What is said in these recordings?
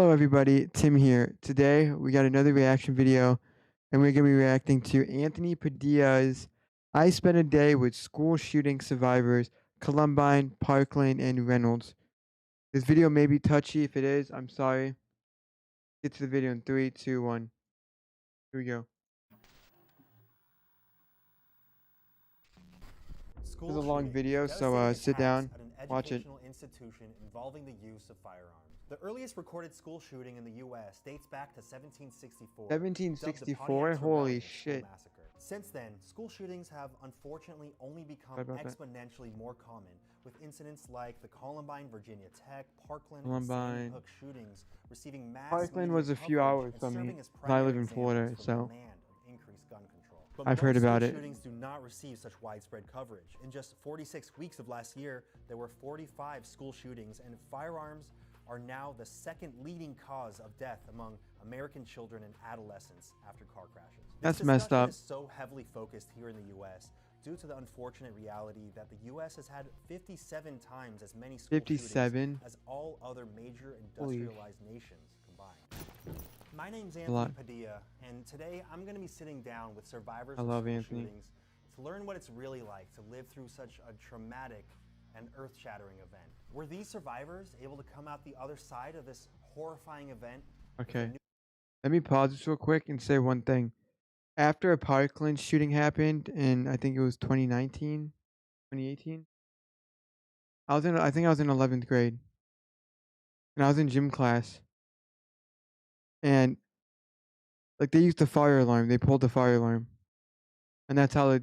Hello, everybody. Tim here. Today, we got another reaction video, and we're going to be reacting to Anthony Padilla's I Spent a Day with School Shooting Survivors, Columbine, Parkland, and Reynolds. This video may be touchy. If it is, I'm sorry. Get to the video in three, two, one. Here we go. This is a School long shootings, video, so devastating sit attacks down, at an watch it. educational institution involving the use of firearms. The earliest recorded school shooting in the U.S. dates back to 1764, dubbed the 1764? Pontiac's Holy Rebellion School shit. Massacre. Since then, school shootings have unfortunately only become Sorry about that. exponentially more common, with incidents like the Columbine, Virginia Tech, Parkland, and Sandy Columbine. Hook shootings receiving mass Parkland media was a few coverage hours and from me. serving as 'Cause I live primary in Florida, examples for the so demand of increased gun control. But I've heard most school about it. shootings do not receive such widespread coverage. In just 46 weeks of last year, there were 45 school shootings, and firearms are now the second leading cause of death among American children and adolescents after car crashes. That's This messed discussion up. is so heavily focused here in the U.S. due to the unfortunate reality that the U.S. has had 57 times as many school shootings 57? as all other major Holy industrialized nations combined. My name's a Anthony lot. Padilla, and today I'm going to be sitting down with survivors I of love school Anthony. shootings to learn what it's really like to live through such a traumatic and earth-shattering event. Were these survivors able to come out the other side of this horrifying event? Okay. Let me pause this real quick and say one thing. After a Parkland shooting happened in, I think it was 2019, 2018, I think I was in 11th grade, and I was in gym class, and like they used the fire alarm, they pulled the fire alarm, and that's how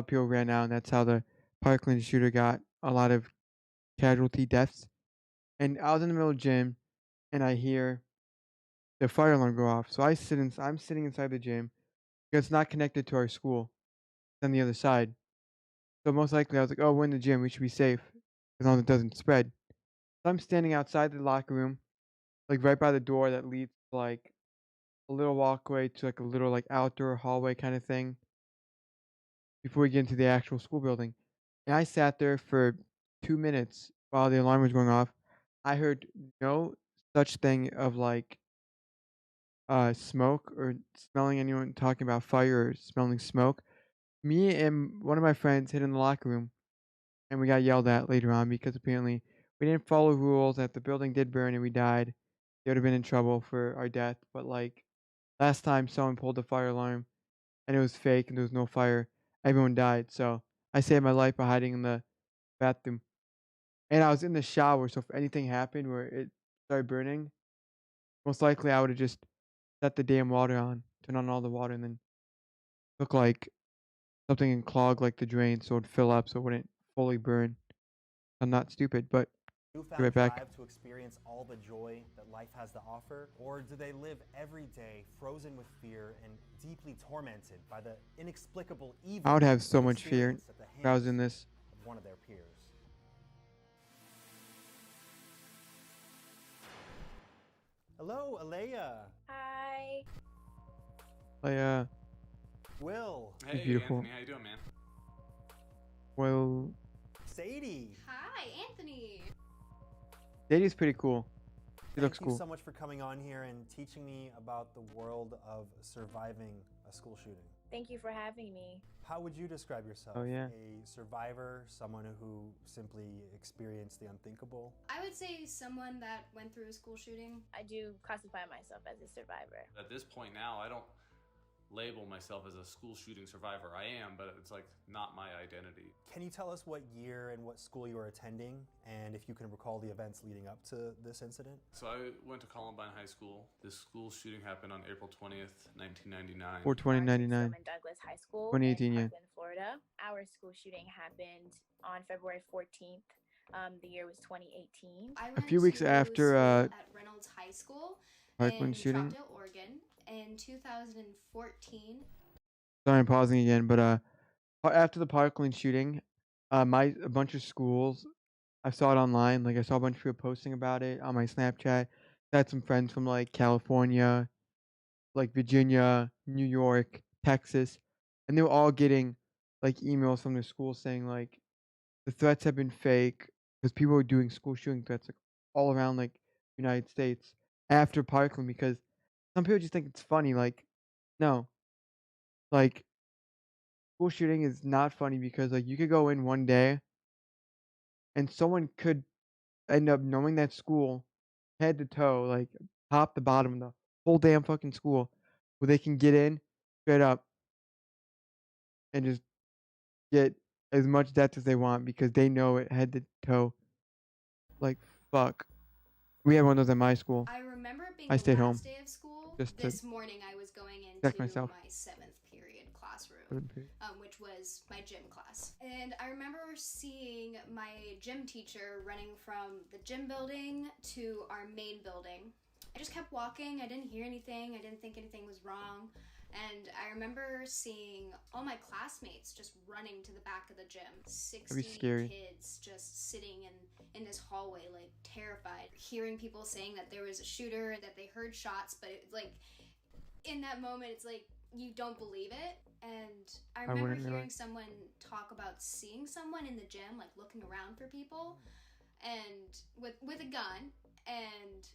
people ran out, and that's how the Parkland shooter got a lot of casualty deaths. And I was in the middle of gym, and I hear the fire alarm go off. So I'm sitting inside the gym because it's not connected to our school. It's on the other side. So most likely I was like, oh, we're in the gym. We should be safe as long as it doesn't spread. So I'm standing outside the locker room, like right by the door that leads to like a little walkway to like a little like outdoor hallway kind of thing before we get into the actual school building. And I sat there for 2 minutes while the alarm was going off. I heard no such thing of like smoke or smelling anyone talking about fire or smelling smoke. Me and one of my friends hid in the locker room, and we got yelled at later on because apparently we didn't follow rules. That the building did burn and we died. They would have been in trouble for our death. But like last time, someone pulled the fire alarm and it was fake and there was no fire. Everyone died. So I saved my life by hiding in the bathroom. And I was in the shower, so if anything happened where it started burning, most likely I would have just set the damn water on, turn on all the water, and then took like something and clog like the drain so it would fill up so it wouldn't fully burn. I'm not stupid, but be Newfound right back. drive to experience all the joy that life has to offer? Or do they live every day frozen with fear and deeply tormented by the inexplicable evil I would have so they much fear experienced at the if I was hands in this. of one of their peers? Hello, Alea. Hi. Like, Will. She's Hey, beautiful. Anthony, how you doing, man? Well, Sadie. Hi, Anthony. Sadie's pretty cool. She looks Thank you cool. so much for coming on here and teaching me about the world of surviving a school shooting. Thank you for having me. How would you describe yourself? Oh, yeah. A survivor, someone who simply experienced the unthinkable? I would say someone that went through a school shooting. I do classify myself as a survivor. At this point now, I don't label myself as a school shooting survivor. I am, but it's like not my identity. Can you tell us what year and what school you were attending, and if you can recall the events leading up to this incident? So I went to Columbine High School. This school shooting happened on April 20th, 1999. Or 2099. Douglas High School 2018, in yeah. Parkland, Florida. Our school shooting happened on February 14th. The year was 2018. I went few weeks to after, school at Reynolds High School Parkland in shooting. Troutdale, Oregon, in 2014. Sorry, I'm pausing again, but after the Parkland shooting, a bunch of schools, I saw it online. Like I saw a bunch of people posting about it on my Snapchat. I had some friends from like California, like Virginia, New York, Texas, and they were all getting like emails from their school saying like the threats have been fake because people were doing school shooting threats like all around like United States. after Parkland because some people just think it's funny. Like, no, like school shooting is not funny because like you could go in one day and someone could end up knowing that school head to toe, like top to bottom of the whole damn fucking school, where they can get in straight up and just get as much depth as they want because they know it head to toe. Like fuck, we had one of those at my school. I remember it being I the stayed home last day of school. just to This morning I was going check into myself. my 7th period classroom, Wouldn't be- which was my gym class. And I remember seeing my gym teacher running from the gym building to our main building. I just kept walking. I didn't hear anything. I didn't think anything was wrong. And I remember seeing all my classmates just running to the back of the gym. 60 scary. kids just sitting in this hallway, like terrified. Hearing people saying that there was a shooter, that they heard shots, but it, like in that moment, it's like you don't believe it. And I remember wouldn't hearing really. someone talk about seeing someone in the gym, like looking around for people, and with a gun, and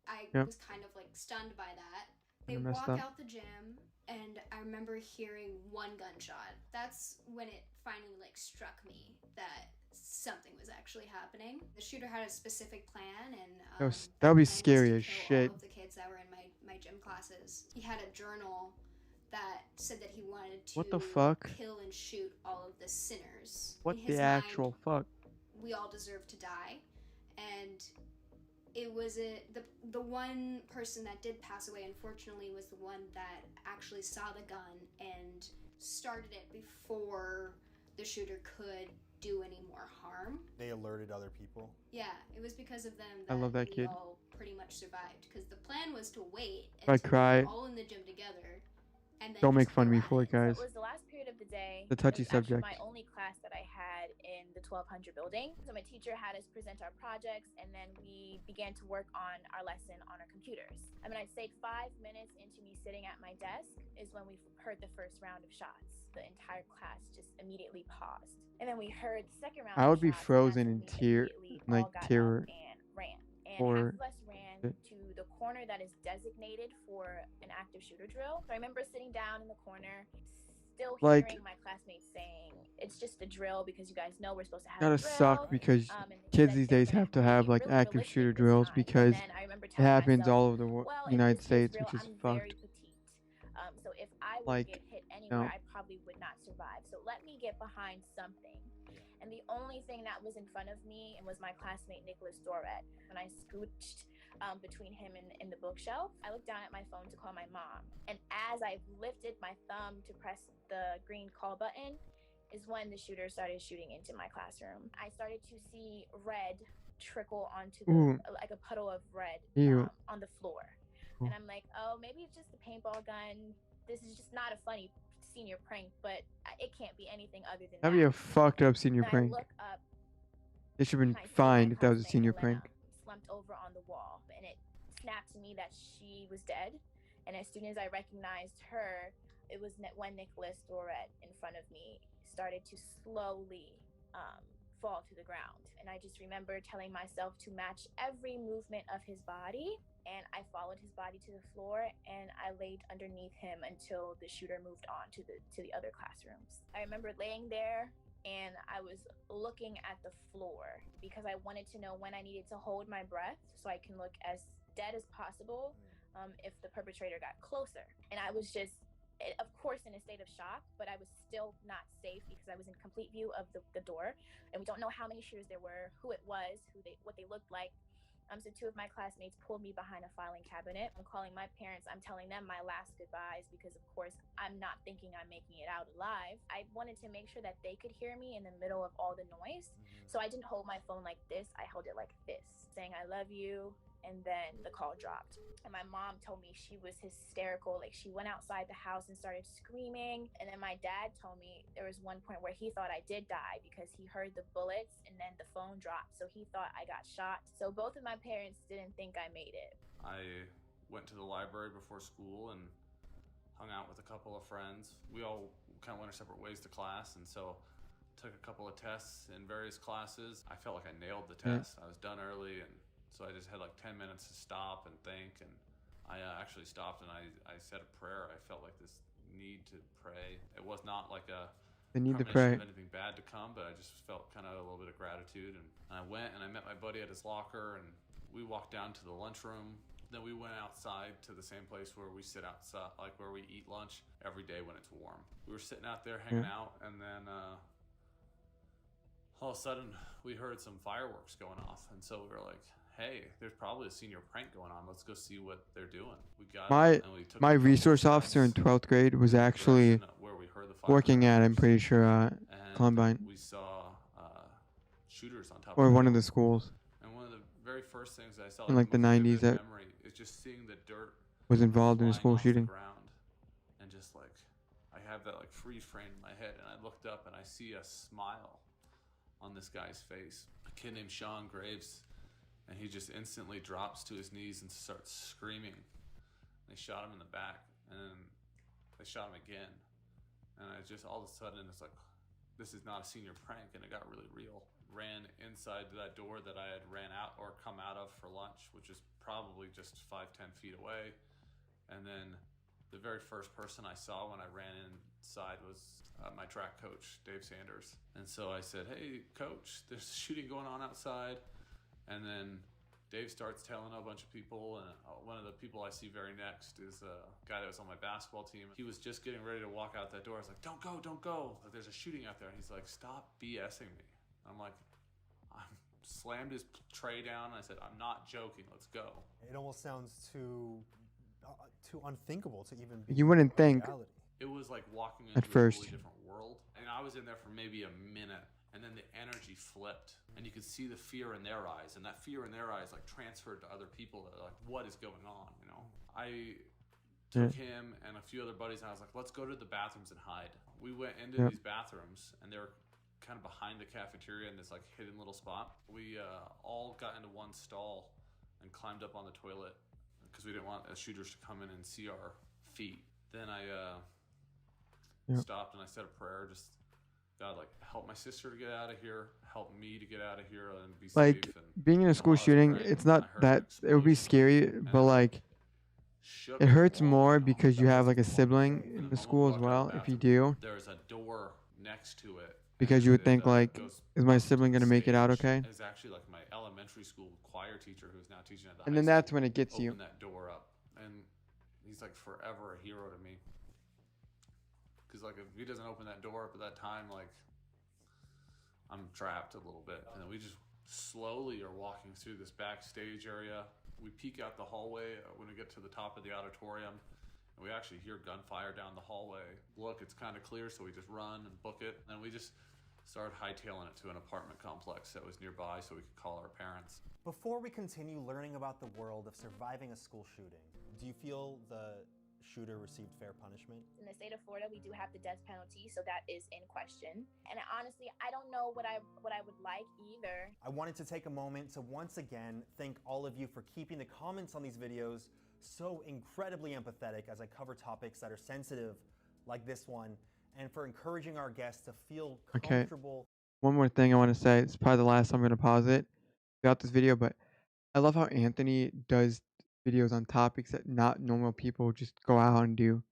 I Yep. was kind of like stunned by that. They Kinda messed walk up. out the gym, and I remember hearing one gunshot. That's when it finally like struck me that something was actually happening. The shooter had a specific plan, and That would be plan was scary to as kill shit. all of the kids that were in my gym classes. He had a journal that said that he wanted to What the fuck? kill and shoot all of the sinners. What In his the actual mind, fuck? we all deserve to die, and it was the one person that did pass away, unfortunately, was the one that actually saw the gun and started it before the shooter could do any more harm. They alerted other people. Yeah, it was because of them I that love that we kid. all pretty much survived, because the plan was to wait I until we cry. were all in the gym together and then Don't make just fun of go me at for it, it. So guys. it was the last period of the day. The touchy It was actually subject. my only class that I had in the 1200 building. So my teacher had us present our projects, and then we began to work on our lesson on our computers. I mean, I'd say 5 minutes into me sitting at my desk is when we heard the first round of shots. The entire class just immediately paused. And then we heard the second round I of would be shots, frozen and in that's when we immediately all got terror, up and ran. And or half of us ran to the corner that is designated for an active shooter drill. So I remember sitting down in the corner, still Like- hearing my classmates saying, "It's just a drill because you guys know we're supposed to have gotta a drill." suck because and kids said these they're days gonna have to have get like really active realistic shooter this drills time. because And then I remember it telling happens myself, all over the well, if United this is a States, drill, which is I'm very fucked. petite. So if I would Like, get hit anywhere, no. I probably would not survive. So let me get behind something. And the only thing that was in front of me and was my classmate Nicholas Doret. When I scooched between him and the bookshelf, I looked down at my phone to call my mom. And as I lifted my thumb to press the green call button is when the shooter started shooting into my classroom. I started to see red trickle onto like a puddle of red on the floor. And I'm like, oh, maybe it's just a paintball gun. This is just not a funny senior prank, but it can't be anything other than That'd be a fucked up senior and prank. I look up, It should have and been I see my fined if that was a classmate senior Helena prank. slumped over on the wall, and it snapped to me that she was dead. And as soon as I recognized her, it was when Nicholas Doret in front of me started to slowly fall to the ground. And I just remember telling myself to match every movement of his body. And I followed his body to the floor, and I laid underneath him until the shooter moved on to the other classrooms. I remember laying there, and I was looking at the floor because I wanted to know when I needed to hold my breath so I can look as dead as possible if the perpetrator got closer. And I was just, of course, in a state of shock, but I was still not safe because I was in complete view of the door, and we don't know how many shooters there were, who it was, what they looked like. So 2 of my classmates pulled me behind a filing cabinet. I'm calling my parents. I'm telling them my last goodbyes because, of course, I'm not thinking I'm making it out alive. I wanted to make sure that they could hear me in the middle of all the noise. So I didn't hold my phone like this. I held it like this, saying, "I love you." And then the call dropped. And my mom told me she was hysterical. Like, she went outside the house and started screaming. And then my dad told me there was one point where he thought I did die because he heard the bullets and then the phone dropped. So he thought I got shot. So both of my parents didn't think I made it. I went to the library before school and hung out with a couple of friends. We all kind of went our separate ways to class, and so took a couple of tests in various classes. I felt like I nailed the test. I was done early, and So I just had like 10 minutes to stop and think. And I actually stopped and I said a prayer. I felt like this need to pray. It was not like a They need to premonition pray. of anything bad to come, but I just felt kind of a little bit of gratitude. And I went and I met my buddy at his locker, and we walked down to the lunchroom. Then we went outside to the same place where we sit outside, like where we eat lunch every day when it's warm. We were sitting out there Yeah. hanging out, and then all of a sudden we heard some fireworks going off, and so we were like, hey, there's probably a senior prank going on. Let's go see what they're doing. We got My up and we took my a couple resource officer in steps 12th grade was in the actually direction where we heard the working at, I'm firecrackers, pretty sure, and Columbine we saw shooters on top of or the one of building. the schools And one of the very first things I saw, in like like the the most 90s vivid that memory, is just seeing the dirt was involved in a flying school off the shooting. ground, and just like I have that like freeze frame in my head, and I looked up and I see a smile on this guy's face, a kid named Sean Graves, and he just instantly drops to his knees and starts screaming. They shot him in the back, and they shot him again, and I just all of a sudden it's like, this is not a senior prank, and it got really real. Ran inside that door that I had ran out or come out of for lunch, which is probably just 5-10 feet away. And then the very first person I saw when I ran inside was my track coach, Dave Sanders. And so I said, hey, coach, there's shooting going on outside. And then Dave starts telling a bunch of people, and one of the people I see very next is a guy that was on my basketball team. He was just getting ready to walk out that door. I was like, don't go, don't go. Like, there's a shooting out there. And he's like, stop BSing me. I'm like, I slammed his tray down, and I said, I'm not joking, let's go. It almost sounds too unthinkable to even be You wouldn't think reality. It was like walking at into a first. totally different world. And I was in there for maybe a minute, and then the energy flipped, and you could see the fear in their eyes, and that fear in their eyes like transferred to other people that are like, what is going on, you know? I took him and a few other buddies, and I was like, let's go to the bathrooms and hide. We went into these bathrooms, and they were kind of behind the cafeteria in this like hidden little spot. We all got into one stall and climbed up on the toilet because we didn't want shooters to come in and see our feet. Then I stopped and I said a prayer, just God, like, help my sister to get out of here, help me to get out of here and be Like safe. And being in a school while I was shooting, praying, it's I not heard that an it would be explosion, scary, and but like shook it hurts the wall more down. because you That have was like a the one sibling thing. in And the the moment school we as walked out of well. the If you bathroom, do, there's a door next to it. because you would and think like, goes is my up to sibling the gonna make it out stage. okay? It's actually like my elementary school choir teacher, who's now teaching at the And high then school, that's when it gets you. opened that door up, and he's like forever a hero to me. Because like if he doesn't open that door up at that time, like I'm trapped a little bit. And then we just slowly are walking through this backstage area. We peek out the hallway when we get to the top of the auditorium, and we actually hear gunfire down the hallway. Look, it's kind of clear, so we just run and book it. And then we just started hightailing it to an apartment complex that was nearby so we could call our parents. Before we continue learning about the world of surviving a school shooting, do you feel the shooter received fair punishment? In the state of Florida, we do have the death penalty, so that is in question. And honestly, I don't know what I would like either. I wanted to take a moment to once again thank all of you for keeping the comments on these videos so incredibly empathetic as I cover topics that are sensitive like this one, and for encouraging our guests to feel Okay. comfortable. One more thing I want to say. It's probably the last time I'm gonna pause it throughout this video, but I love how Anthony does videos on topics that not normal people just go out and do.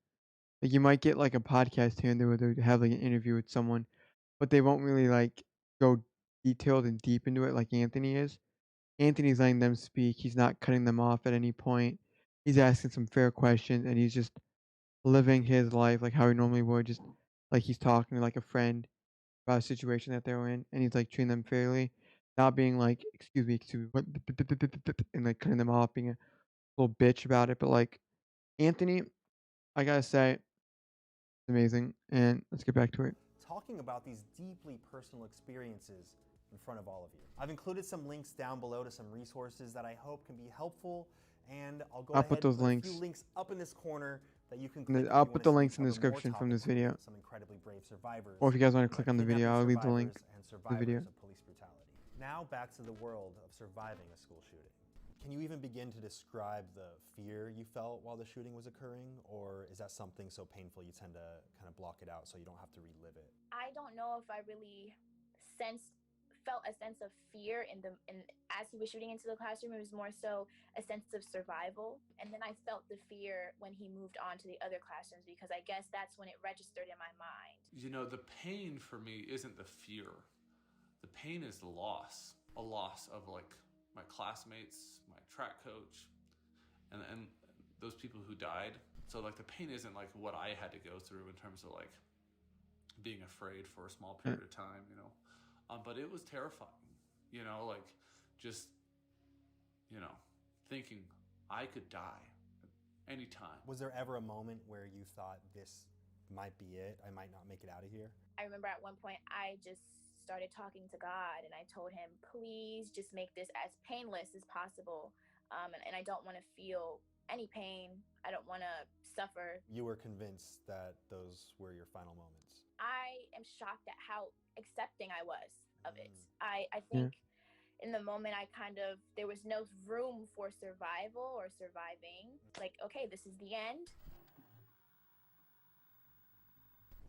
Like you might get like a podcast here and there where they have like an interview with someone, but they won't really like go detailed and deep into it like Anthony is. Anthony's letting them speak. He's not cutting them off at any point. He's asking some fair questions, and he's just living his life like how he normally would, just like he's talking to like a friend about a situation that they're in, and he's like treating them fairly, not being like, excuse me, what, and like cutting them off, being a little bitch about it. But like Anthony, I gotta say, it's amazing. And let's get back to it. Talking about these deeply personal experiences in front of all of you. I've included some links down below to some resources that I hope can be helpful, and I'll go I'll ahead put those and put links. a few links up in this corner that you can And click. then If I'll you put wanna the see me links in the cover more description from this topics video. with some incredibly brave survivors, Or if you guys want to like click on the video, kidnapping I'll leave the link survivors and to the survivors video. of police brutality. Now back to the world of surviving a school shooting. Can you even begin to describe the fear you felt while the shooting was occurring? Or is that something so painful you tend to kind of block it out so you don't have to relive it? I don't know if I really sensed felt a sense of fear as he was shooting into the classroom. It was more so a sense of survival. And then I felt the fear when he moved on to the other classrooms, because I guess that's when it registered in my mind. You know, the pain for me isn't the fear. The pain is the loss. A loss of like my classmates, my track coach, and those people who died. So like the pain isn't like what I had to go through in terms of like being afraid for a small period of time, you know. But it was terrifying, you know, like just, you know, thinking I could die at any time. Was there ever a moment where you thought this might be it? I might not make it out of here? I remember at one point I just started talking to God, and I told him, please just make this as painless as possible. And I don't want to feel any pain. I don't want to suffer. You were convinced that those were your final moments. I am shocked at how accepting I was of it. I think in the moment there was no room for survival or surviving. Like, okay, this is the end.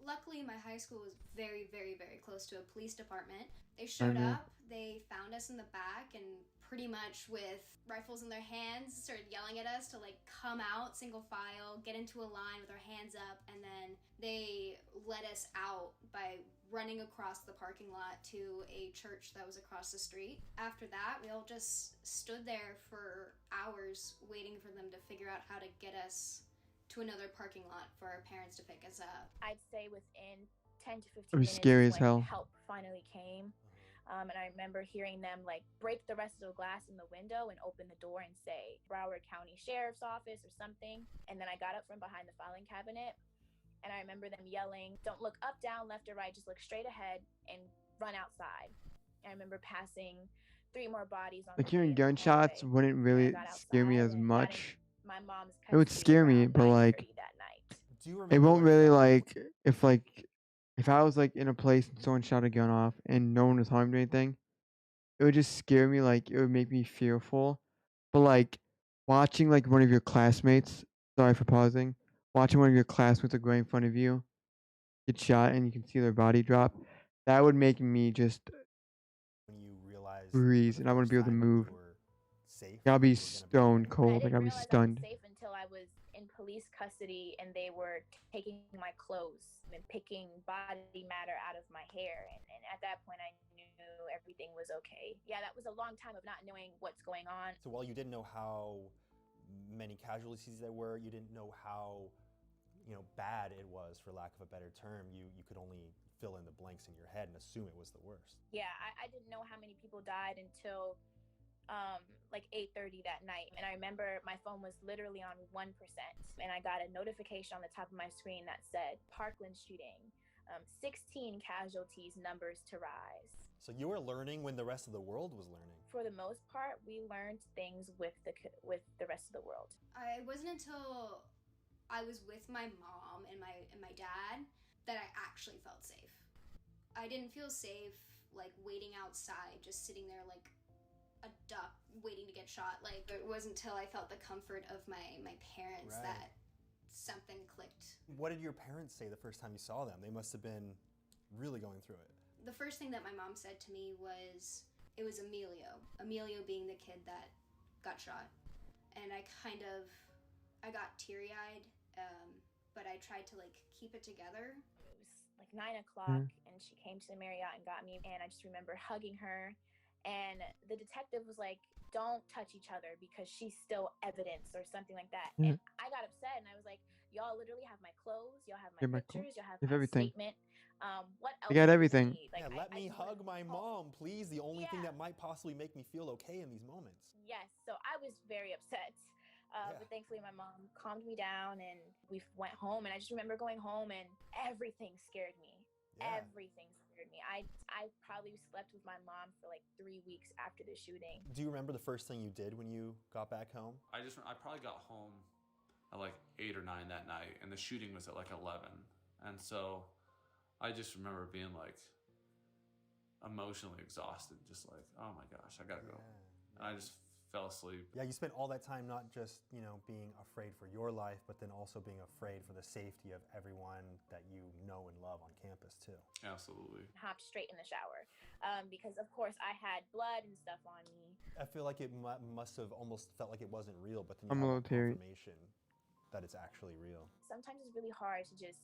Luckily, my high school was very, very, very close to a police department. They showed up, they found us in the back, and pretty much with rifles in their hands started yelling at us to like come out single file, get into a line with our hands up, and then they let us out by running across the parking lot to a church that was across the street. After that, we all just stood there for hours waiting for them to figure out how to get us to another parking lot for our parents to pick us up. I'd say within 10 to 15 It was minutes, scary as hell. help finally came. And I remember hearing them like break the rest of the glass in the window and open the door and say Broward County Sheriff's Office or something. And then I got up from behind the filing cabinet, and I remember them yelling, don't look up, down, left, or right, just look straight ahead and run outside. I remember passing 3 more bodies on Like the hearing gunshots hallway. wouldn't really scare me as much. My mom's It would scare me, but like that night. Do you remember it won't what really felt if I was like in a place and someone shot a gun off and no one was harmed or anything, it would just scare me. Like it would make me fearful. But like watching like one of your classmates, sorry for pausing, watching one of your classmates like right in front of you get shot and you can see their body drop, that would make me just when you realized freeze and I wouldn't be able to move. you were safe? I'll be You were gonna stone okay? cold. I Like didn't I'll be realize I was stunned. safe until I was in police custody and they were taking my clothes and picking body matter out of my hair. And at that point, I knew everything was okay. Yeah, that was a long time of not knowing what's going on. So while you didn't know how many casualties there were, you didn't know how bad it was, for lack of a better term, you could only fill in the blanks in your head and assume it was the worst. Yeah, I didn't know how many people died until like 8:30 that night. And I remember my phone was literally on 1%, and I got a notification on the top of my screen that said Parkland shooting, 16 casualties, numbers to rise. So you were learning when the rest of the world was learning. For the most part, we learned things with the rest of the world. It wasn't until I was with my mom and my dad that I actually felt safe. I didn't feel safe like waiting outside, just sitting there like a duck waiting to get shot. Like it wasn't until I felt the comfort of my parents that something clicked. What did your parents say the first time you saw them? They must have been really going through it. The first thing that my mom said to me was, it was Emilio. Emilio being the kid that got shot. And I got teary-eyed, but I tried to like keep it together. It was like 9 o'clock and she came to the Marriott and got me, and I just remember hugging her, and the detective was like, don't touch each other because she's still evidence or something like that. And I got upset and I was like, y'all literally have my clothes, y'all have my pictures, y'all have my everything. statement. What else? I got everything. Like, yeah, let me hug my mom, please. The only thing that might possibly make me feel okay in these moments. Yes, so I was very upset. But thankfully my mom calmed me down and we went home, and I just remember going home and everything scared me. Everything scared me. I probably slept with my mom for like 3 weeks after the shooting. Do you remember the first thing you did when you got back home? I probably got home at like 8 or 9 that night, and the shooting was at like 11. And so I just remember being like emotionally exhausted, just like, oh my gosh, I gotta go. And I just fell asleep. Yeah, you spent all that time not just, being afraid for your life, but then also being afraid for the safety of everyone that you know and love on campus too. Absolutely. Hopped straight in the shower because, of course, I had blood and stuff on me. I feel like it must have almost felt like it wasn't real, but then you I'm have that military. confirmation that it's actually real. Sometimes it's really hard to just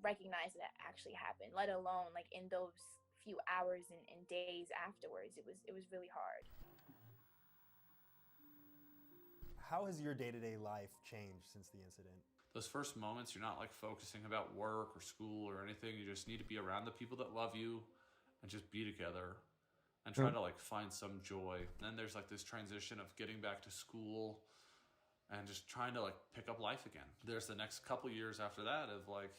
recognize that it actually happened, let alone like in those few hours and days afterwards. It was really hard. How has your day-to-day life changed since the incident? Those first moments, you're not like focusing about work or school or anything. You just need to be around the people that love you and just be together and try to like find some joy. Then there's like this transition of getting back to school and just trying to like pick up life again. There's the next couple years after that of like,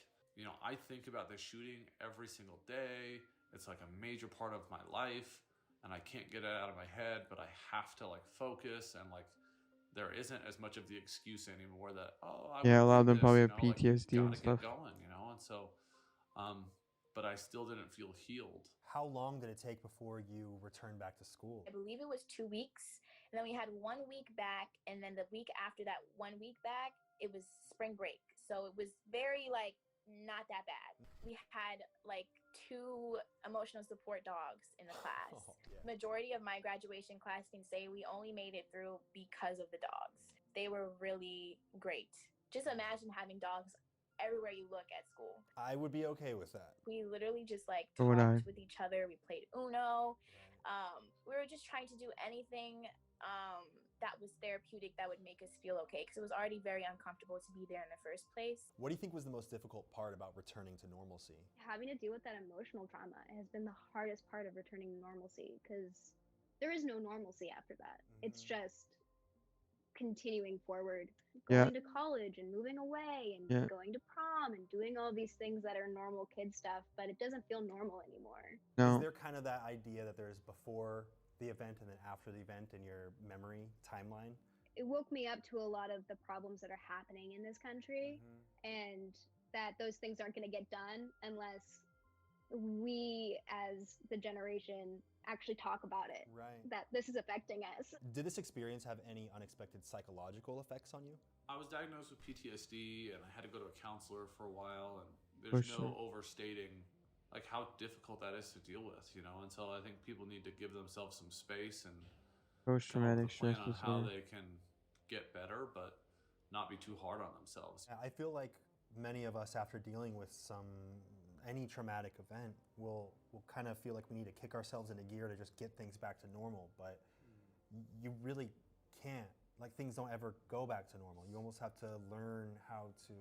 I think about this shooting every single day. It's like a major part of my life and I can't get it out of my head, but I have to like focus and like there isn't as much of the excuse anymore that, Yeah, a lot of do them this, probably have like PTSD you and gotta get stuff. going, and so but I still didn't feel healed. How long did it take before you returned back to school? I believe it was 2 weeks, and then we had 1 week back, and then the week after that 1 week back, it was spring break. So it was very like not that bad. We had like 2 emotional support dogs in the class. Oh, yeah. Majority of my graduation class can say we only made it through because of the dogs. They were really great. Just imagine having dogs everywhere you look at school. I would be okay with that. We literally just like So would I. talked with each other. We played Uno. We were just trying to do anything that was therapeutic that would make us feel okay, because it was already very uncomfortable to be there in the first place. What do you think was the most difficult part about returning to normalcy? Having to deal with that emotional trauma has been the hardest part of returning to normalcy, because there is no normalcy after that. It's just continuing forward, going to college and moving away and going to prom and doing all these things that are normal kid stuff, but it doesn't feel normal anymore. Is there kind of that idea that there's before the event and then after the event in your memory timeline? It woke me up to a lot of the problems that are happening in this country, and that those things aren't going to get done unless we as the generation actually talk about it, that this is affecting us. Did this experience have any unexpected psychological effects on you? I was diagnosed with PTSD and I had to go to a counselor for a while, and there's no overstating like how difficult that is to deal with, and so I think people need to give themselves some space and Post-traumatic stress plan on how disorder. they can get better, but not be too hard on themselves. I feel like many of us, after dealing with any traumatic event, will kind of feel like we need to kick ourselves into gear to just get things back to normal, but you really can't. Like, things don't ever go back to normal. You almost have to learn how to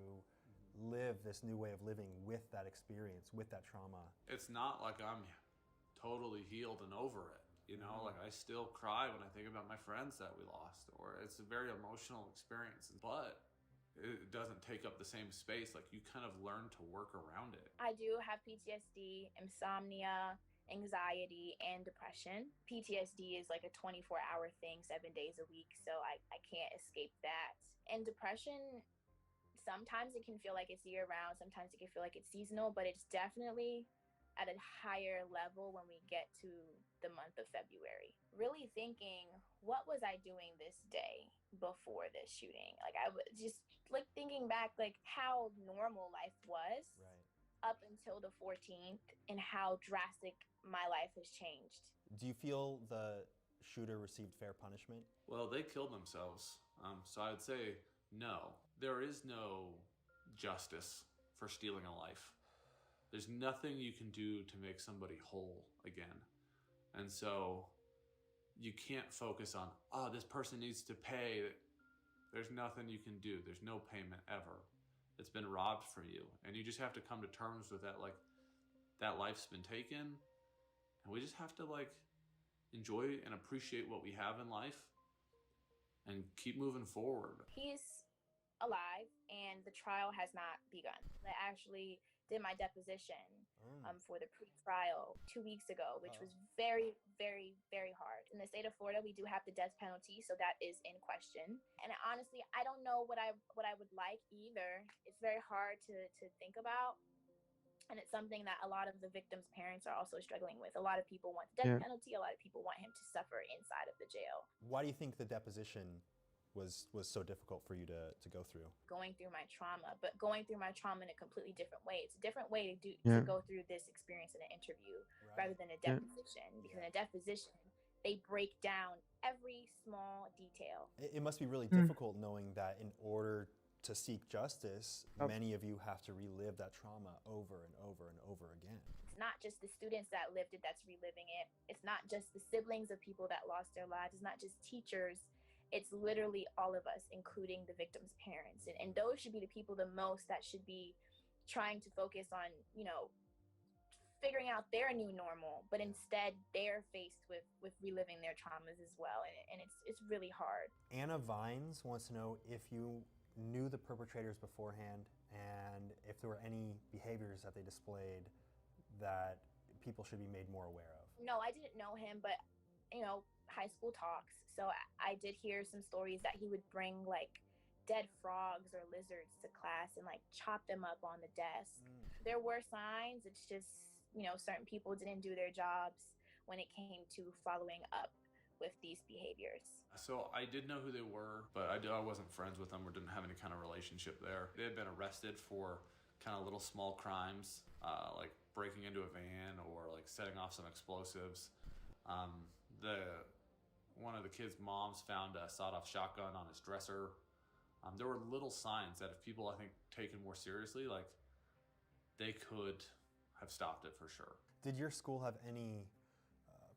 live this new way of living with that experience, with that trauma. It's not like I'm totally healed and over it, like I still cry when I think about my friends that we lost, or it's a very emotional experience, but it doesn't take up the same space. Like, you kind of learn to work around it. I do have PTSD, insomnia, anxiety, and depression. PTSD is like a 24-hour thing, 7 days a week, so I can't escape that. And depression, sometimes it can feel like it's year-round, sometimes it can feel like it's seasonal, but it's definitely at a higher level when we get to the month of February. Really thinking, what was I doing this day before this shooting? Like, I was just like thinking back, like how normal life was up until the 14th and how drastic my life has changed. Do you feel the shooter received fair punishment? Well, they killed themselves. So I'd say no. There is no justice for stealing a life. There's nothing you can do to make somebody whole again. And so you can't focus on, this person needs to pay. There's nothing you can do. There's no payment ever. It's been robbed from you. And you just have to come to terms with that, like, that life's been taken. And we just have to, like, enjoy and appreciate what we have in life and keep moving forward. He's alive, and the trial has not begun. I actually did my deposition for the pre-trial 2 weeks ago, which was very, very, very hard. In the state of Florida, we do have the death penalty, so that is in question. And honestly, I don't know what I would like either. It's very hard to think about. And it's something that a lot of the victims' parents are also struggling with. A lot of people want the death Yeah. penalty. A lot of people want him to suffer inside of the jail. Why do you think the deposition was so difficult for you to go through? Going through my trauma, but going through my trauma in a completely different way. It's a different way to Yeah. go through this experience in an interview Right. rather than a Yeah. deposition. Because in a deposition, they break down every small detail. It must be really Mm. difficult knowing that in order to seek justice, Oh. many of you have to relive that trauma over and over and over again. It's not just the students that lived it that's reliving it. It's not just the siblings of people that lost their lives. It's not just teachers. It's literally all of us, including the victims' parents. And those should be the people the most that should be trying to focus on, figuring out their new normal, but instead they're faced with reliving their traumas as well, and it's really hard. Anna Vines wants to know if you knew the perpetrators beforehand and if there were any behaviors that they displayed that people should be made more aware of. No, I didn't know him, but high school talks. So I did hear some stories that he would bring like dead frogs or lizards to class and like chop them up on the desk. There were signs. It's just certain people didn't do their jobs when it came to following up with these behaviors. So I did know who they were, but I wasn't friends with them or didn't have any kind of relationship there. They had been arrested for kind of little small crimes, like breaking into a van or like setting off some explosives. One of the kids' moms found a sawed-off shotgun on his dresser. There were little signs that if people, I think, taken more seriously, like they could have stopped it for sure. Did your school have any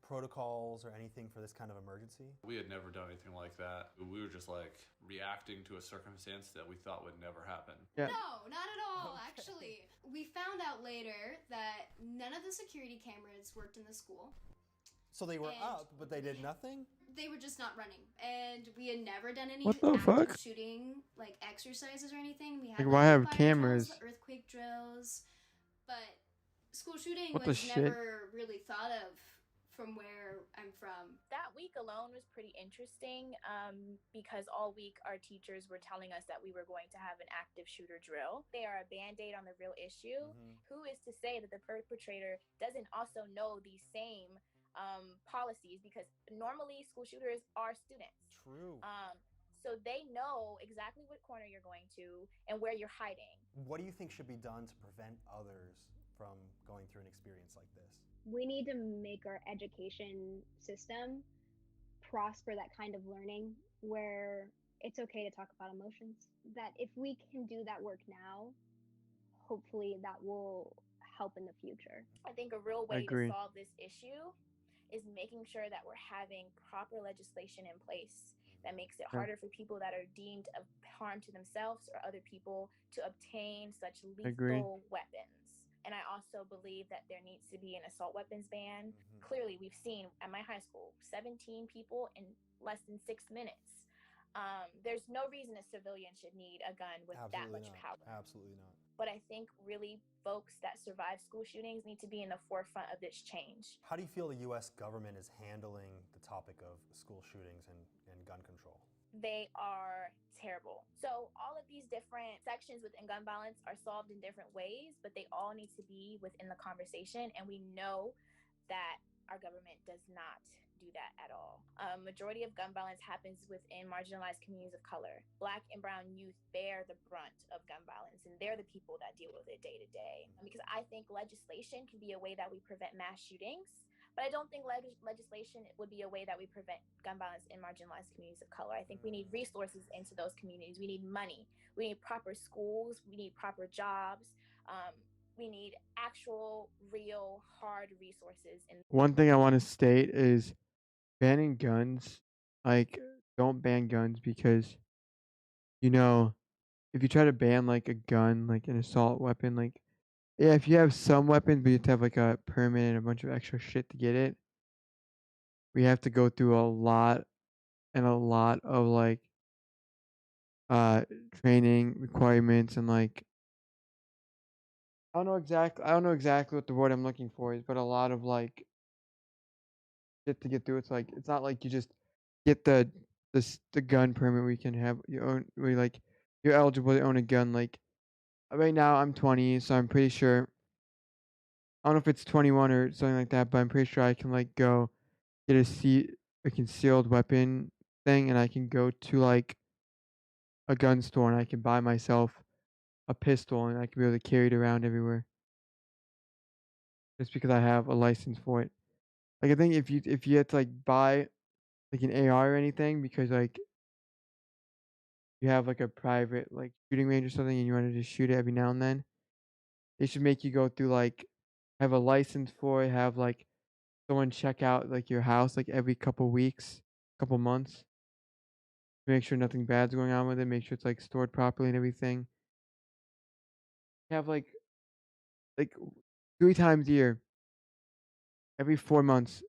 protocols or anything for this kind of emergency? We had never done anything like that. We were just like reacting to a circumstance that we thought would never happen. Yeah. No, not at all, actually. We found out later that none of the security cameras worked in the school. So they were And- up, but they did nothing? They were just not running. And we had never done any What the active fuck? shooting, like exercises or anything. We had Like, why have fire cameras? drills, earthquake drills, but school shooting What the was shit? never really thought of from where I'm from. That week alone was pretty interesting because all week our teachers were telling us that we were going to have an active shooter drill. They are a band-aid on the real issue. Who is to say that the perpetrator doesn't also know these same policies, because normally school shooters are students. True. So they know exactly what corner you're going to and where you're hiding. What do you think should be done to prevent others from going through an experience like this? We need to make our education system prosper that kind of learning where it's okay to talk about emotions. That if we can do that work now, hopefully that will help in the future. I think a real way to agree. solve this issue is making sure that we're having proper legislation in place that makes it harder for people that are deemed of harm to themselves or other people to obtain such Agree. lethal weapons. And I also believe that there needs to be an assault weapons ban. Clearly, we've seen at my high school 17 people in less than 6 minutes. There's no reason a civilian should need a gun with that much power. Absolutely not. But I think really folks that survive school shootings need to be in the forefront of this change. How do you feel the U.S. government is handling the topic of school shootings and gun control? They are terrible. So all of these different sections within gun violence are solved in different ways, but they all need to be within the conversation. And we know that our government does not do that at all. Majority of gun violence happens within marginalized communities of color. Black and brown youth bear the brunt of gun violence, and they're the people that deal with it day to day. Because I think legislation can be a way that we prevent mass shootings, but I don't think legislation would be a way that we prevent gun violence in marginalized communities of color. I think we need resources into those communities. We need money. We need proper schools. We need proper jobs. We need actual, real, hard resources. One thing I want to state is banning guns. Like, don't ban guns because, if you try to ban like a gun, like an assault weapon, like, yeah, if you have some weapons, but you have to have like a permit and a bunch of extra shit to get it, we have to go through a lot of like training requirements and like I don't know exactly what the word I'm looking for is, but a lot of like shit to get through. It's like it's not like you just get the gun permit. We can have your own. We like you're eligible to own a gun. Like right now, I'm 20, so I'm pretty sure I don't know if it's 21 or something like that, but I'm pretty sure I can like go get a concealed weapon thing, and I can go to like a gun store and I can buy myself a pistol and I can be able to carry it around everywhere just because I have a license for it. Like I think if you had to like buy like an AR or anything because like you have like a private like shooting range or something and you want to just shoot it every now and then, they should make you go through like have a license for it, have like someone check out like your house like every couple weeks, couple months, make sure nothing bad's going on with it, make sure it's like stored properly and everything. Have like 3 times a year, every 4 months,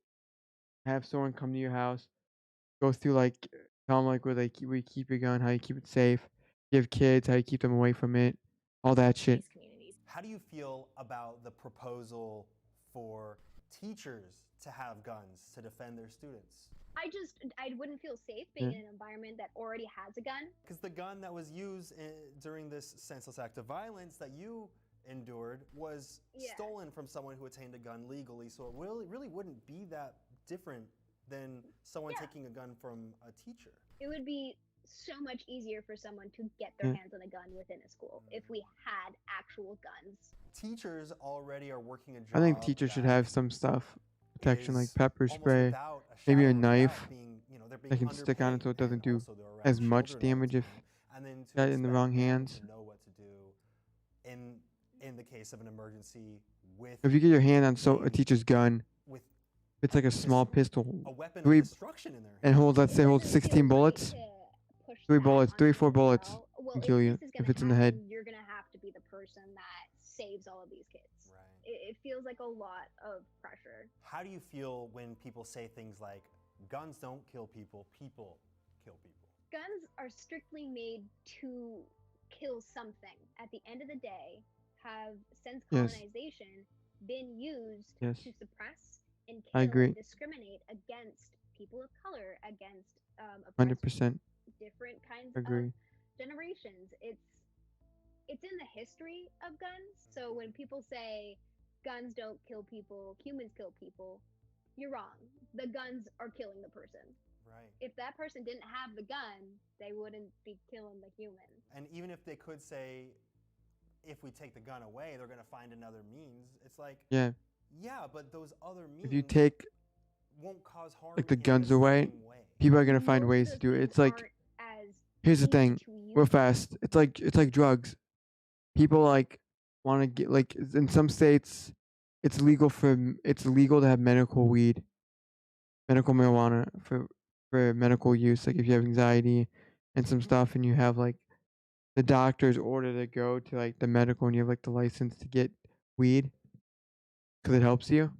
have someone come to your house, go through like tell them like where you keep your gun, how you keep it safe, give kids how you keep them away from it, all that shit. How do you feel about the proposal for teachers to have guns to defend their students? I wouldn't feel safe Yeah. being in an environment that already has a gun. Because the gun that was used during this senseless act of violence that you endured was stolen from someone who attained a gun legally, so it really wouldn't be that different than someone taking a gun from a teacher. It would be so much easier for someone to get their Yeah. hands on a gun within a school if we had actual guns. Teachers already are working a job. I think teachers should have some stuff, protection like pepper almost spray, without a maybe shadow a of doubt knife being, they're being that can stick on it underpaid, so it doesn't and do also they're around as much children all the damage if time. And then to got it in the expect wrong them hands. to know what to do in the case of an emergency with If you get your hand on a being- teacher's gun, with it's like a this- small a pistol, weapon three of destruction in their and hand. holds let's say It holds doesn't feel 16 right bullets, to push 3 that bullets, on 3 them 4 as bullets well. can Well, kill you this is gonna if it's in the happen, head. you're gonna have to be the person that saves all of these kids. Right. It feels like a lot of pressure. How do you feel when people say things like guns don't kill people, people kill people? Guns are strictly made to kill something. At the end of the day, have since Yes. colonization been used Yes. to suppress and I kill agree. and discriminate against people of color, against oppressed 100% different kinds agree. of generations. It's in the history of guns. So when people say guns don't kill people, humans kill people, you're wrong. The guns are killing the person. Right. If that person didn't have the gun, they wouldn't be killing the human. And even if they could say, if we take the gun away, they're going to find another means. It's like, Yeah. yeah, but those other means If you take won't cause harm like the in guns the away, same way. people are gonna find Most of ways to those do it. things It's like aren't as here's the easy thing, to use. real fast. It's like drugs. People like want to get like in some states, it's legal to have medical weed, medical marijuana for medical use. Like if you have anxiety and some stuff, and you have like the doctor's order to go to like the medical, and you have like the license to get weed because it helps you.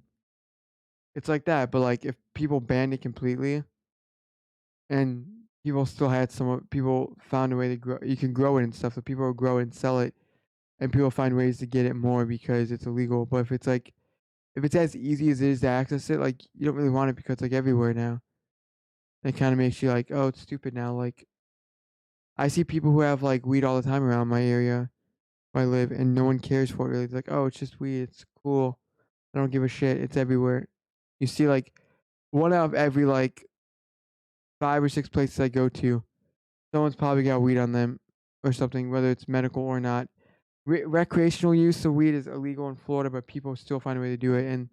It's like that, but like if people banned it completely, and people still had some people found a way to grow. You can grow it and stuff. So people will grow it and sell it, and people find ways to get it more because it's illegal. But if it's as easy as it is to access it, like you don't really want it because it's like everywhere now. It kind of makes you like, oh, it's stupid now. Like I see people who have like weed all the time around my area where I live, and no one cares for it. Really, it's like, oh, it's just weed. It's cool. I don't give a shit. It's everywhere. You see, like one out of every like 5 or 6 places I go to, someone's probably got weed on them or something, whether it's medical or not. Recreational use of weed is illegal in Florida, but people still find a way to do it. And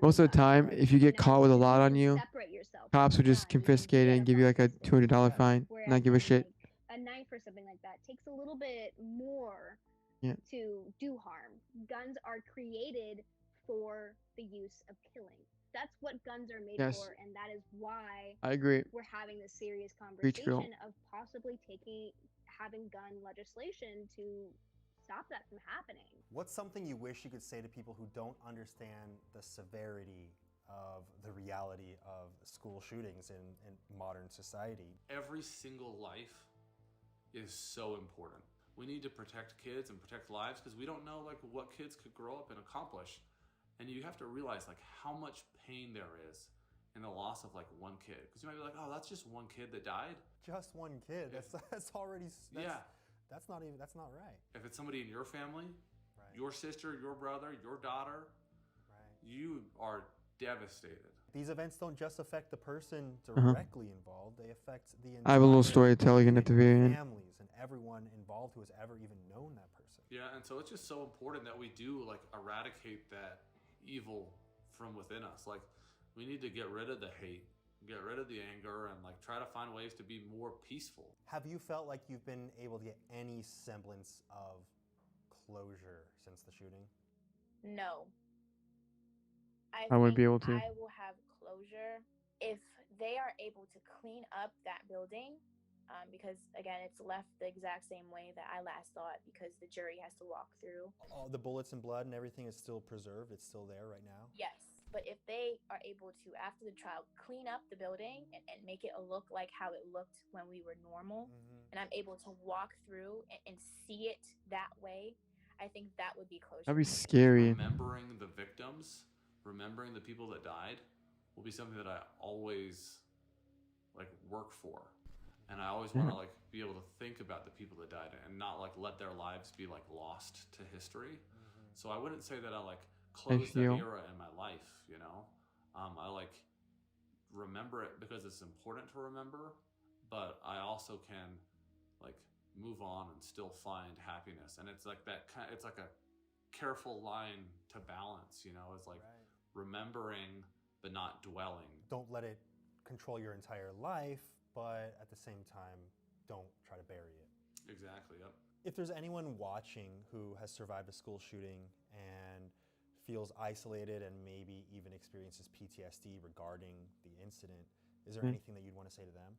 most of the time, if you get caught with a lot on you, cops will just confiscate it and give you like a $200 fine, not give a shit. A knife or something like that takes a little bit more Yeah. to do harm. Guns are created for the use of killing. That's what guns are made Yes. for, and that is why I agree. we're having this serious Preach, girl. conversation of possibly having gun legislation to stop that from happening. What's something you wish you could say to people who don't understand the severity of the reality of school shootings in modern society? Every single life is so important. We need to protect kids and protect lives because we don't know like what kids could grow up and accomplish. And you have to realize like how much pain there is in the loss of like one kid. Because you might be like, oh, that's just one kid that died. Just one kid. That's already yeah. That's not right. If it's somebody in your family, Right. your sister, your brother, your daughter, you are devastated. These events don't just affect the person Uh-huh. directly involved, they affect the I have a little entire story to tell again at the community, very end. families, and everyone involved who has ever even known that person. Yeah, and so it's just so important that we do like eradicate that evil from within us. Like we need to get rid of the hate, get rid of the anger, and like try to find ways to be more peaceful. Have you felt like you've been able to get any semblance of closure since the shooting? No. I I wouldn't be think able to. I will have closure if they are able to clean up that building. Because again, it's left the exact same way that I last saw it because the jury has to walk through. All the bullets and blood and everything is still preserved. It's still there right now. Yes, but if they are able to, after the trial, clean up the building and make it look like how it looked when we were normal, and I'm able to walk through and see it that way, I think that would be closure. That'd be scary. Remembering the victims, remembering the people that died, will be something that I always like work for. And I always want to like be able to think about the people that died and not like let their lives be like lost to history. So I wouldn't say that I like close that era in my life, you know. I like remember it because it's important to remember, but I also can like move on and still find happiness. And it's like that kind. It's like a careful line to balance, you know. It's like remembering but not dwelling. Don't let it control your entire life, but at the same time, don't try to bury it. Exactly, yep. If there's anyone watching who has survived a school shooting and feels isolated and maybe even experiences PTSD regarding the incident, is there anything that you'd want to say to them?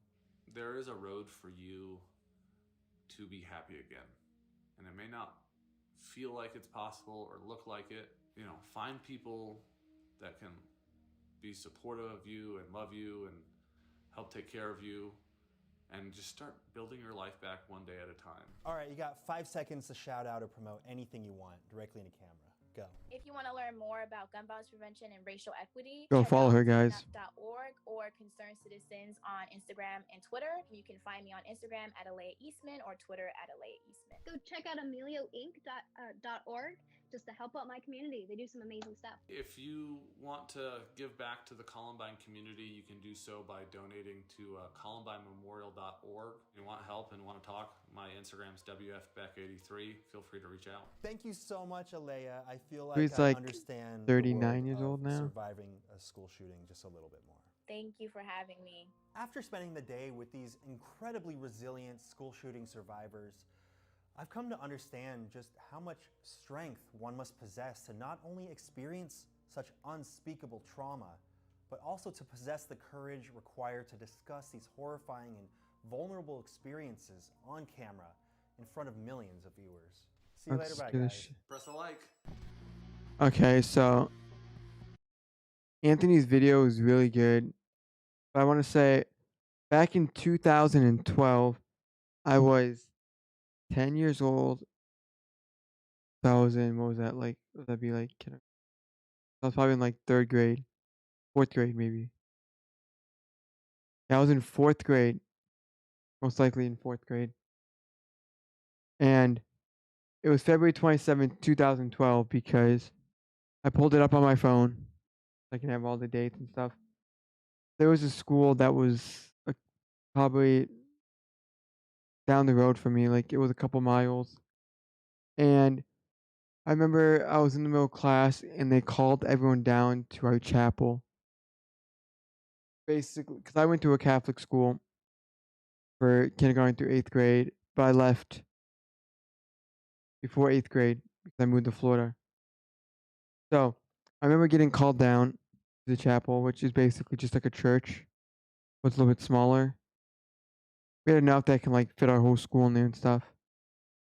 There is a road for you to be happy again. And it may not feel like it's possible or look like it. You know, find people that can be supportive of you and love you and help take care of you, and just start building your life back one day at a time. All right, you got 5 seconds to shout out or promote anything you want directly into camera. Go. If you want to learn more about gun violence prevention and racial equity, Go check follow out her, guys. cleanup.org or Concerned Citizens on Instagram and Twitter. You can find me on Instagram at Alea Eastman or Twitter at Alea Eastman. Go check out AmeliaInc.org just to help out my community. They do some amazing stuff. If you want to give back to the Columbine community, you can do so by donating to columbinememorial.org. If you want help and want to talk, my Instagram's WFBeck83. Feel free to reach out. Thank you so much, Alea. I feel like He's I like understand 39 years old now. Surviving a school shooting just a little bit more. Thank you for having me. After spending the day with these incredibly resilient school shooting survivors, I've come to understand just how much strength one must possess to not only experience such unspeakable trauma, but also to possess the courage required to discuss these horrifying and vulnerable experiences on camera in front of millions of viewers. See you later, bye guys. Press a like. Okay, so Anthony's video is really good. But I want to say back in 2012, I was 10 years old. So I was in, what was that like? Would that be like? I was probably in like 3rd grade, 4th grade maybe. Yeah, I was in 4th grade, most likely in 4th grade. And it was February 27th, 2012, because I pulled it up on my phone. So I can have all the dates and stuff. There was a school that was probably down the road from me, like it was a couple miles. And I remember I was in the middle of class and they called everyone down to our chapel. Basically, because I went to a Catholic school for kindergarten through 8th grade, but I left before 8th grade because I moved to Florida. So I remember getting called down to the chapel, which is basically just like a church, but it's a little bit smaller. We had enough that can like fit our whole school in there and stuff.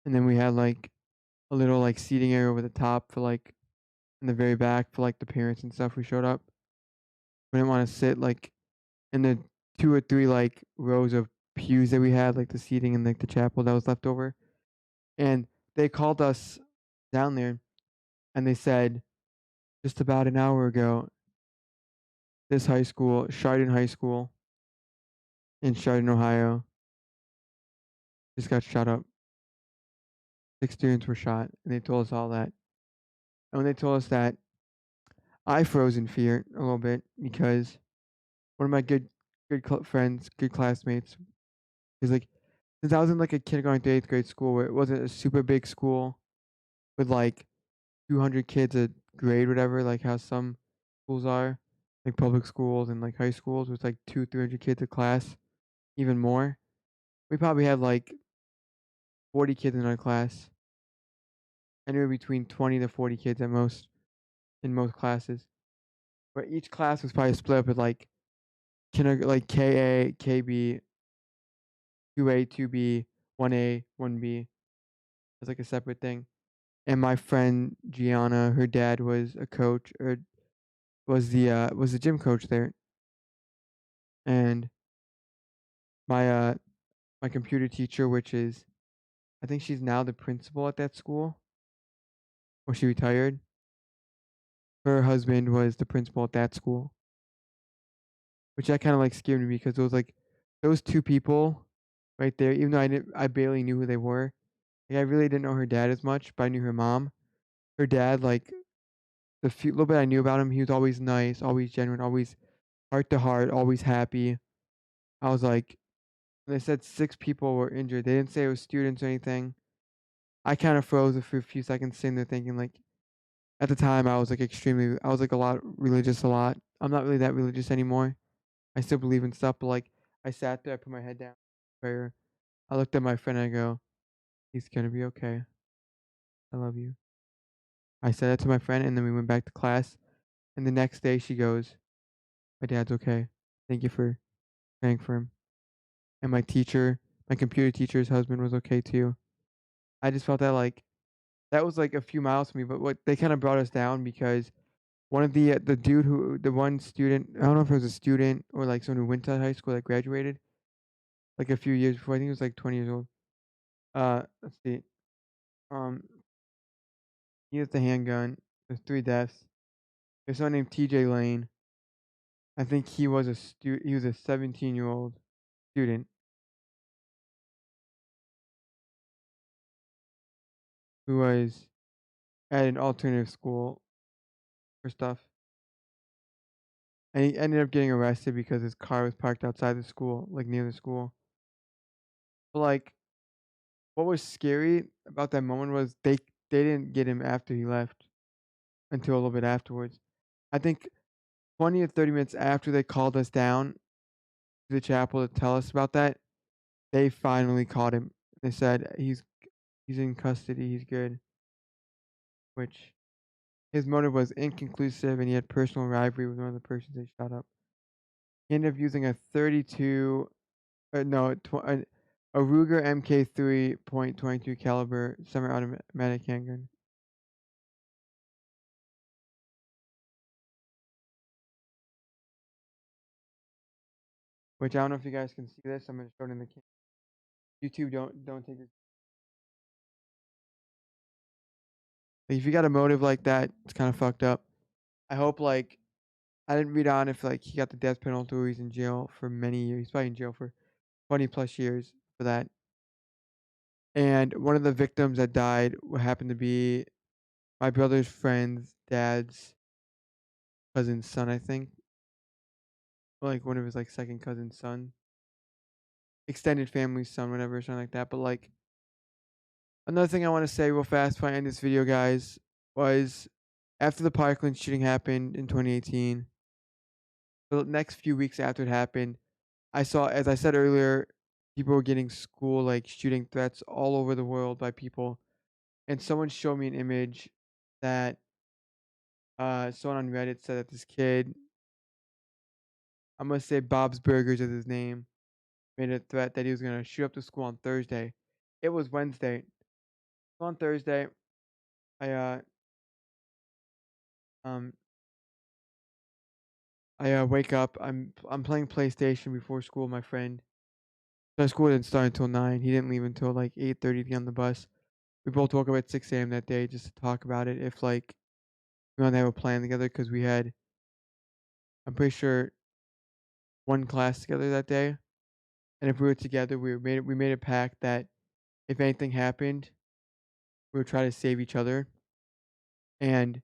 And then we had like a little like seating area over the top for like in the very back for like the parents and stuff who showed up. We didn't want to sit like in the 2 or 3 like rows of pews that we had, like the seating in like the chapel that was left over. And they called us down there and they said, just about an hour ago, this high school, Chardon High School in Chardon, Ohio, just got shot up. 6 students were shot, and they told us all that. And when they told us that, I froze in fear a little bit because one of my friends, good classmates, is like since I was in like a kindergarten to eighth grade school where it wasn't a super big school with like 200 kids a grade, whatever, like how some schools are, like public schools and like high schools with like 300 kids a class, even more. We probably had like 40 kids in our class, anywhere between 20 to 40 kids at most in most classes. But each class was probably split up with like like KA, KB, 2A, 2B, 1A, 1B. It's like a separate thing. And my friend Gianna, her dad was a coach or was the gym coach there. And my my computer teacher, which is I think she's now the principal at that school, or she retired. Her husband was the principal at that school, which that kind of like scared me because it was like those two people right there. Even though I barely knew who they were. Like I really didn't know her dad as much, but I knew her mom. Her dad, like the few little bit I knew about him, he was always nice, always genuine, always heart to heart, always happy. I was like, they said 6 people were injured. They didn't say it was students or anything. I kind of froze for a few seconds, sitting there thinking like, at the time I was like I was like a lot religious, a lot. I'm not really that religious anymore. I still believe in stuff, but like I sat there, I put my head down, prayer. I looked at my friend, and I go, he's gonna be okay. I love you. I said that to my friend, and then we went back to class. And the next day, she goes, my dad's okay. Thank you for praying for him. And my teacher, my computer teacher's husband was okay too. I just felt that like that was like a few miles from me, but what they kind of brought us down because one of the dude who the one student, I don't know if it was a student or like someone who went to high school that graduated like a few years before. I think he was like 20 years old. Let's see. Um, he has the handgun. There's 3 deaths. There's someone named T.J. Lane. I think he was a He was a 17-year-old student who was at an alternative school for stuff, and he ended up getting arrested because his car was parked outside the school, like near the school. But like, what was scary about that moment was they didn't get him after he left until a little bit afterwards. I think 20 or 30 minutes after they called us down to the chapel to tell us about that, they finally caught him. They said he's in custody, he's good, which his motive was inconclusive and he had personal rivalry with one of the persons they shot up. He ended up using a 32 no, a Ruger MK3.22 caliber semi-automatic handgun. Which I don't know if you guys can see this. I'm gonna show it in the YouTube. Don't take this. Like, if you got a motive like that, it's kind of fucked up. I hope like I didn't read on if like he got the death penalty or he's in jail for many years. He's probably in jail for 20 plus years for that. And one of the victims that died happened to be my brother's friend's dad's cousin's son, I think. Like one of his like second cousin's son. Extended family son, whatever, something like that. But like another thing I want to say real fast before I end this video, guys, was after the Parkland shooting happened in 2018, the next few weeks after it happened, I saw, as I said earlier, people were getting school like shooting threats all over the world by people. And someone showed me an image that someone on Reddit said that this kid, I'm gonna say Bob's Burgers is his name, made a threat that he was gonna shoot up the school on Thursday. It was Wednesday. On Thursday, I um wake up. I'm playing PlayStation before school. With my friend. So school didn't start until 9. He didn't leave until like 8:30 to get on the bus. We both woke up at 6 a.m. that day just to talk about it. If like we wanted to have a plan together because we had, I'm pretty sure, one class together that day. And if we were together, we made a pact that if anything happened, we would try to save each other. And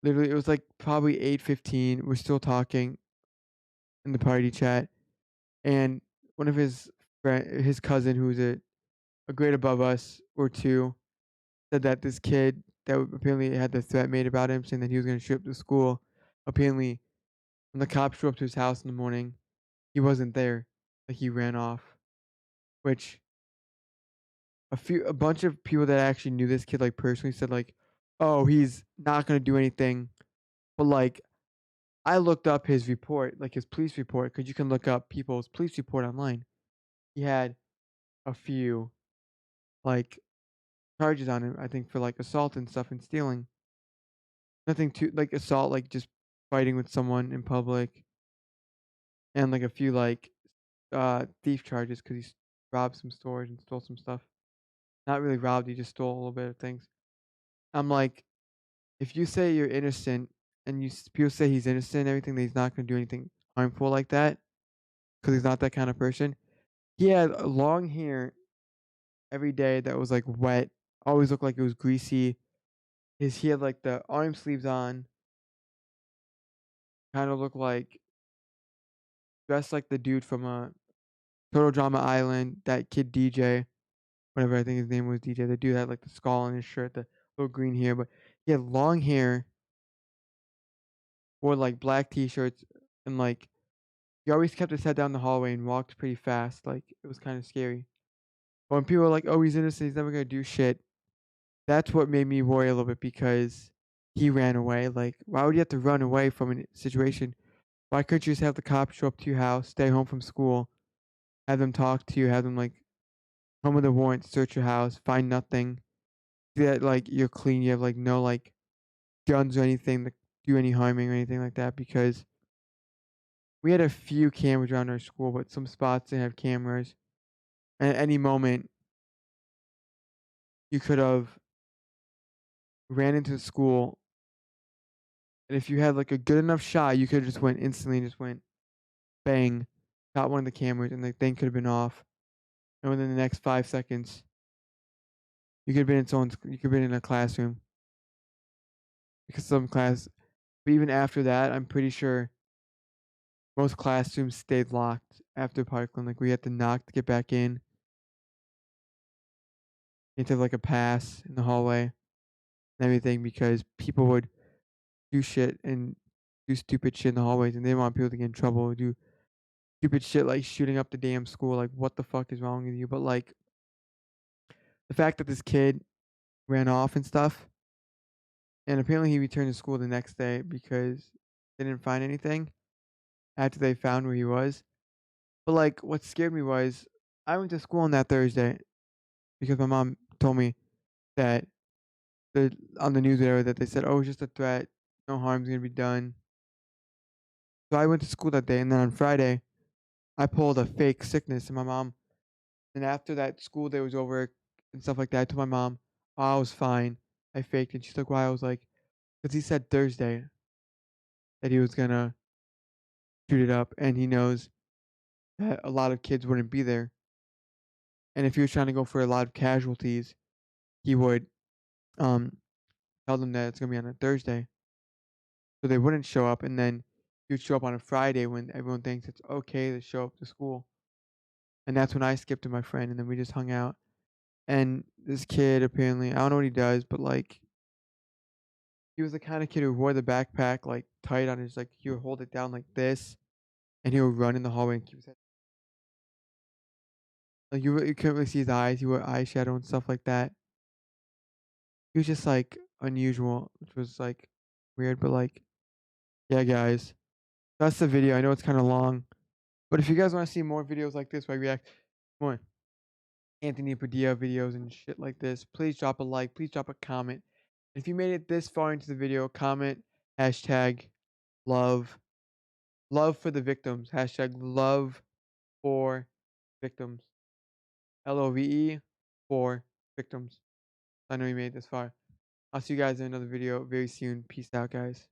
Literally, it was like probably 8:15. We're still talking in the party chat, and one of his cousin, who's a grade above us or two, said that this kid that apparently had the threat made about him, saying that he was going to show up to school. Apparently, when the cops showed up to his house in the morning, he wasn't there. Like he ran off. Which a bunch of people that actually knew this kid like personally said like, "Oh, he's not going to do anything." But like, I looked up his report, like his police report, because you can look up people's police report online. He had a few like charges on him, I think, for like assault and stuff and stealing. Nothing too like assault, like just fighting with someone in public, and like a few like thief charges because robbed some stores and stole some stuff. Not really robbed, he just stole a little bit of things. I'm like, if you say you're innocent and people say he's innocent and everything, that he's not going to do anything harmful like that because he's not that kind of person. He had long hair every day that was like wet, always looked like it was greasy. He had like the arm sleeves on, kind of looked like dressed like the dude from Total Drama Island, that kid DJ, whatever I think his name was DJ. The dude had like the skull on his shirt, the little green hair, but he had long hair, wore like black t-shirts, and like he always kept his head down the hallway and walked pretty fast. Like it was kind of scary. But when people were like, "Oh, he's innocent. He's never gonna do shit," that's what made me worry a little bit because he ran away. Like, why would you have to run away from a situation? Why couldn't you just have the cops show up to your house, stay home from school, have them talk to you, have them like come with a warrant, search your house, find nothing, see that like you're clean, you have like no like guns or anything that do any harming or anything like that? Because we had a few cameras around our school, but some spots didn't have cameras. And at any moment, you could have ran into the school, and if you had like a good enough shot, you could have just went instantly and just went bang, got one of the cameras, and the thing could have been off. And within the next 5 seconds, you could have been in a classroom because some class. But even after that, I'm pretty sure most classrooms stayed locked after Parkland. Like we had to knock to get back in. You had to have like a pass in the hallway and everything because people would do shit and do stupid shit in the hallways, and they didn't want people to get in trouble. Do stupid shit like shooting up the damn school. Like what the fuck is wrong with you? But like the fact that this kid ran off and stuff, and apparently he returned to school the next day because they didn't find anything after they found where he was. But like what scared me was I went to school on that Thursday because my mom told me that on the news there that they said, "Oh, it's just a threat. No harm's gonna be done." So I went to school that day, and then on Friday, I pulled a fake sickness, and my mom. And after that school day was over and stuff like that, I told my mom, "Oh, I was fine. I faked it." She's like, "Why?" I was like, "Because he said Thursday that he was gonna shoot it up, and he knows that a lot of kids wouldn't be there, and if he was trying to go for a lot of casualties, he would um tell them that it's gonna be on a Thursday, so they wouldn't show up, and then he would show up on a Friday when everyone thinks it's okay to show up to school." And that's when I skipped to my friend, and then we just hung out. And this kid apparently, I don't know what he does, but like he was the kind of kid who wore the backpack like tight on his like he would hold it down like this, and he would run in the hallway and keep his head like you couldn't really see his eyes. He wore eyeshadow and stuff like that. He was just like unusual, which was like weird, but like yeah, guys, that's the video. I know it's kind of long, but if you guys want to see more videos like this, where I react more Anthony Padilla videos and shit like this, please drop a like, please drop a comment. If you made it this far into the video, comment hashtag love. Love for the victims. Hashtag love for victims. LOVE for victims. I know you made it this far. I'll see you guys in another video very soon. Peace out, guys.